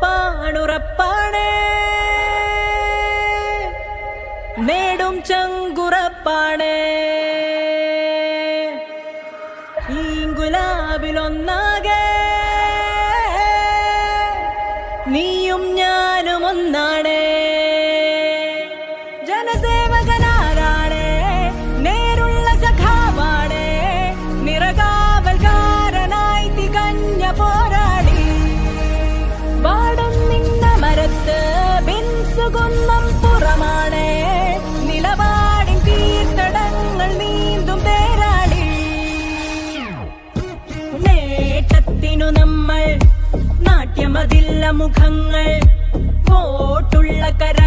ചോപ്പാണുറപ്പാണ് നേടും ചങ്കുറപ്പാണ് ഈ ഗുലാബിലൊന്നാകെ നീയും ഞാനും ഒന്നാണ് ജനസേവകനാരാണ് നേരുള്ള സഖാവാണ് നിറകാവൽക്കാരനായി തികഞ്ഞ പോരാടി വാടും നിന്ന മരത്ത് ബിൻസുകുന്നം പുറമാണ് നിലപാടിൻ തീർത്തടങ്ങൾ നീന്തും തേരാളി നേട്ടത്തിനു നമ്മൾ നാട്യമതില്ല മുഖങ്ങൾ വോട്ടുള്ള കര